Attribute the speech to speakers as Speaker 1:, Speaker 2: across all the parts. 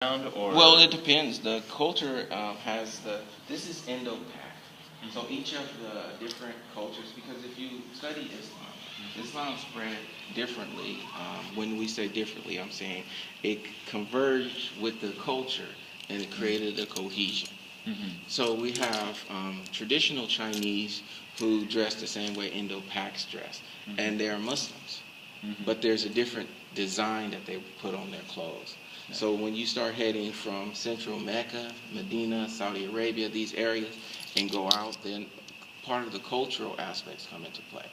Speaker 1: or?
Speaker 2: Well, it depends. The culture has this is Indo-Pak. So each of the different cultures, because if you study Islam, Islam spread differently. When we say differently, I'm saying it converged with the culture and it created a cohesion. So we have traditional Chinese who dress the same way Indo-Paks dress, and they are Muslims. But there's a different design that they put on their clothes. So when you start heading from central Mecca, Medina, Saudi Arabia, these areas, and go out, then part of the cultural aspects come into play.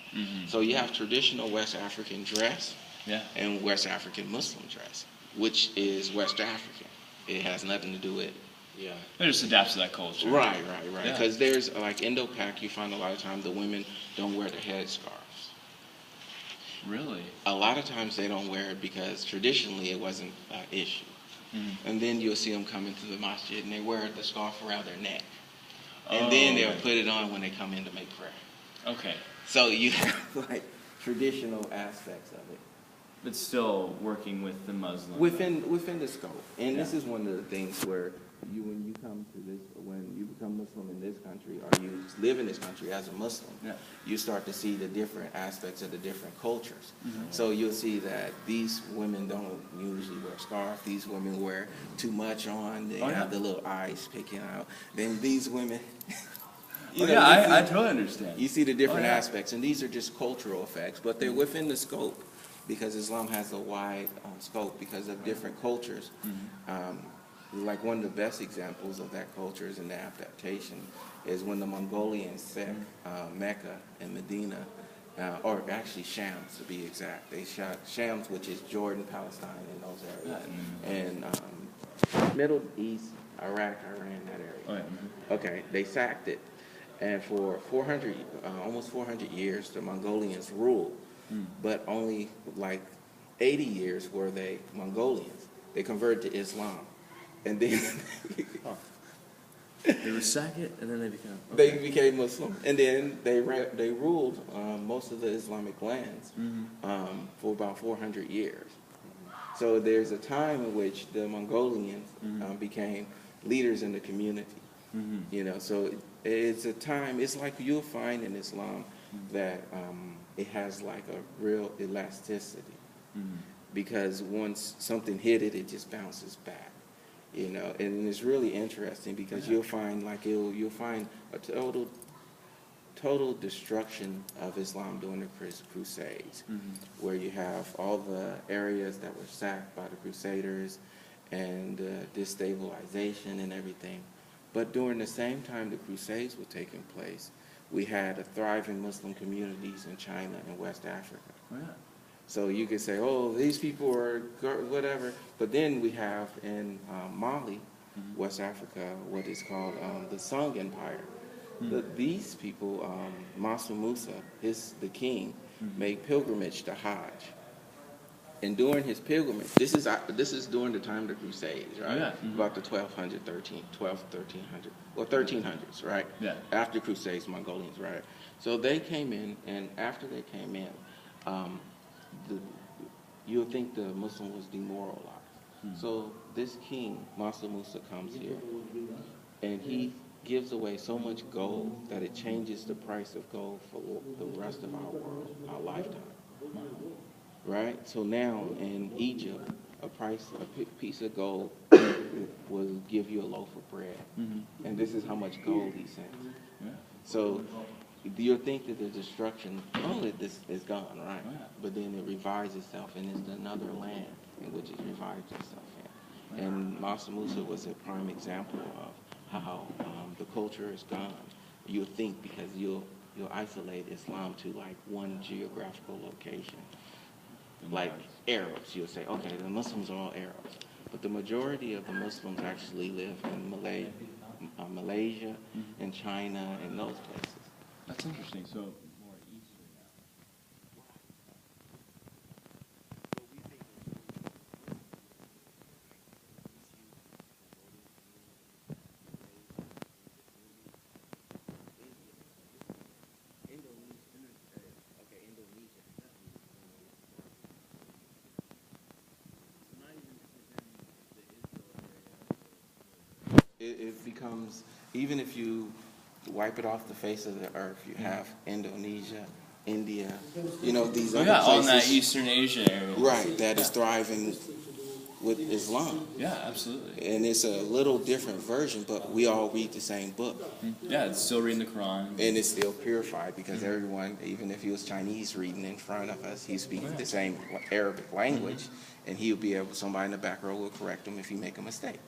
Speaker 2: So you have traditional West African dress and West African Muslim dress, which is West African. It has nothing to do with,
Speaker 1: it just adapts to that culture.
Speaker 2: Right. Because there's, like Indo-Pak, you find a lot of times the women don't wear the headscarves.
Speaker 1: Really?
Speaker 2: A lot of times they don't wear it because traditionally it wasn't an issue. And then you'll see them come into the masjid and they wear the scarf around their neck. And then they'll put it on when they come in to make prayer.
Speaker 1: Okay.
Speaker 2: So you have like traditional aspects of it.
Speaker 1: But still working with the Muslim.
Speaker 2: Within the scope. And this is one of the things where when you become Muslim in this country, or you live in this country as a Muslim, you start to see the different aspects of the different cultures. So you'll see that these women don't usually wear scarf. These women wear too much on. They have the little eyes picking out. Then these women...
Speaker 1: I totally understand.
Speaker 2: You see the different aspects, and these are just cultural effects, but they're within the scope because Islam has a wide scope because of different cultures. Like one of the best examples of that culture is in the adaptation is when the Mongolians set Mecca and Medina, or actually Shams to be exact. They shot Shams, which is Jordan, Palestine, and those areas, and Middle East, Iraq, Iran, that area. Okay, they sacked it, and for almost 400 years, the Mongolians ruled, but only like 80 years were they Mongolians. They converted to Islam. And then
Speaker 1: they would sack it, and then they became.
Speaker 2: They became Muslim, and then they ruled most of the Islamic lands for about 400 years. So there's a time in which the Mongolians became leaders in the community. So it's a time. It's like you'll find in Islam that it has like a real elasticity, because once something hit it, it just bounces back. And it's really interesting because you'll find you'll find a total destruction of Islam during the Crusades, where you have all the areas that were sacked by the Crusaders and destabilization and everything. But during the same time the Crusades were taking place, we had a thriving Muslim communities in China and West Africa. So you could say, oh, these people are whatever. But then we have in Mali, West Africa, what is called the Sung Empire. These people, Mansa Musa, the king, made pilgrimage to Hajj. And during his pilgrimage, this is during the time of the Crusades, right? About the 1300s, right? After Crusades, Mongolians, right? So they came in, and after they came in, you'll think the Muslim was demoralized. So this king, Mansa Musa, comes here, and he gives away so much gold that it changes the price of gold for the rest of our world, our lifetime. Right? So now in Egypt, a piece of gold will give you a loaf of bread. And this is how much gold he sends. So you'll think that the destruction, this is gone, right? But then it revives itself, and it's another land in which it revives itself in. And Mansa Musa was a prime example of how the culture is gone. You'll think because you'll isolate Islam to like one geographical location. Like Arabs, you'll say, okay, the Muslims are all Arabs. But the majority of the Muslims actually live in Malaysia and China and those places.
Speaker 1: That's interesting. So more Eastern now.
Speaker 2: it becomes, even if you wipe it off the face of the earth, you have Indonesia, India, these other
Speaker 1: all in that
Speaker 2: places,
Speaker 1: Eastern Asia area.
Speaker 2: right, that is thriving with Islam.
Speaker 1: Yeah, absolutely.
Speaker 2: And it's a little different version, but we all read the same book.
Speaker 1: Yeah, it's still reading the Quran.
Speaker 2: And it's still purified because everyone, even if he was Chinese reading in front of us, he's speaking the same Arabic language, and he'll be able, somebody in the back row will correct him if he make a mistake.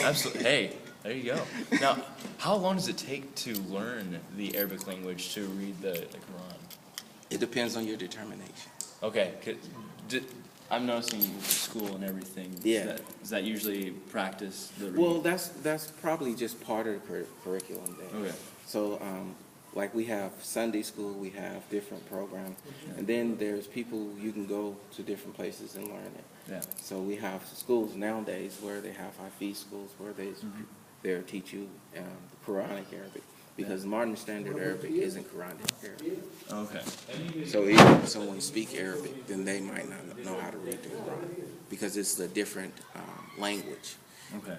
Speaker 1: Absolutely. Hey, there you go. Now, how long does it take to learn the Arabic language to read the Quran?
Speaker 2: It depends on your determination.
Speaker 1: Okay, I'm noticing with the school and everything.
Speaker 2: Yeah.
Speaker 1: Is that usually practice?
Speaker 2: Well, that's probably just part of the curriculum there.
Speaker 1: Okay.
Speaker 2: So, like we have Sunday school, we have different programs, and then there's people you can go to different places and learn it.
Speaker 1: Yeah.
Speaker 2: So we have schools nowadays where they have Hafiz schools where they teach you the Quranic Arabic. Because modern standard Arabic isn't Quranic Arabic.
Speaker 1: Okay.
Speaker 2: So even if someone speaks Arabic, then they might not know how to read the Quran because it's a different language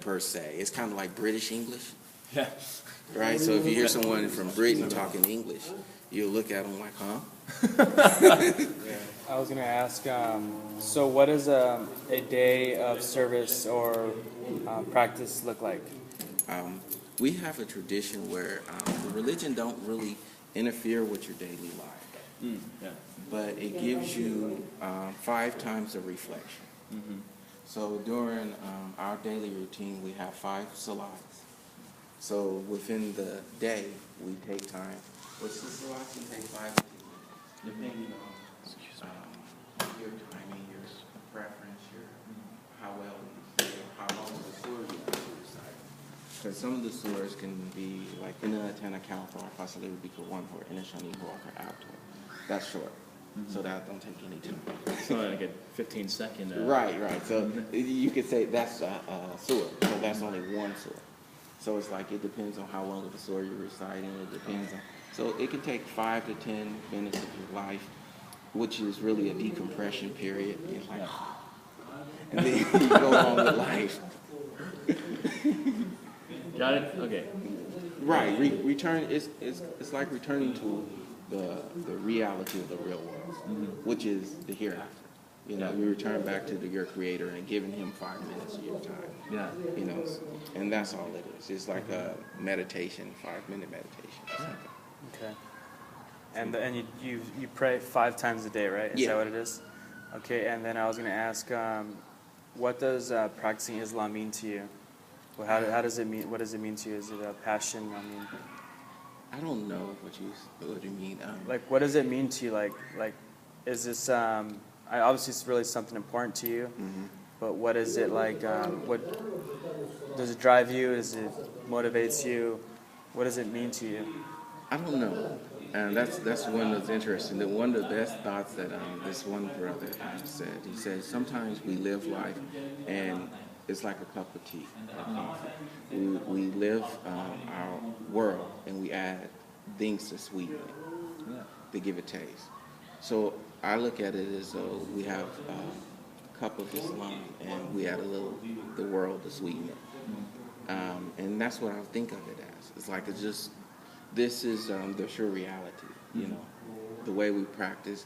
Speaker 2: per se. It's kind of like British English,
Speaker 1: Yeah.
Speaker 2: right? So if you hear someone from Britain talking English, you'll look at them like, huh?
Speaker 3: I was going to ask, so what does a day of service or practice look like?
Speaker 2: We have a tradition where the religion don't really interfere with your daily life, but it gives you 5 times of reflection. So during our daily routine, we have 5 salats. So within the day, we take time. What's the salats? You take 5 to 10 minutes, depending on your timing, your preference, how well you feel, how long the surah you have to recite. Because some of the surahs can be like Inna Atana Kalthar, Fasaliru Bika 1 or Inna Shani Huaka Abtor. That's short. So that don't take any time.
Speaker 1: So like a 15-second.
Speaker 2: Right. So you could say that's a surah. So that's only one surah. So it's like it depends on how long of the surah you're reciting. It depends on. So it can take 5 to 10 minutes of your life, which is really a decompression period. It's like, and then you go on with life.
Speaker 1: Got it? Okay.
Speaker 2: Right. Return. It's like returning to the reality of the real world, which is the hereafter. You return back to your Creator and giving Him 5 minutes of your time.
Speaker 1: Yeah.
Speaker 2: And that's all it is. It's like a meditation, 5-minute meditation.
Speaker 3: Okay. And you pray 5 times a day, right? Is that what it is? Okay. And then I was going to ask, what does practicing Islam mean to you? Well, how does it mean? What does it mean to you? Is it a passion? I mean,
Speaker 2: I don't know what you mean.
Speaker 3: like, what does it mean to you? Like, is this? Obviously, it's really something important to you. But what is it like? What does it drive you? Does it motivates you? What does it mean to you?
Speaker 2: I don't know. And that's one that's interesting. One of the best thoughts that this one brother said. He said, sometimes we live life and it's like a cup of tea or coffee. We live our world and we add things to sweeten it, to give it taste. So I look at it as though we have a cup of Islam and we add a little the world to sweeten it. And that's what I think of it as. It's like this is the true reality, the way we practice.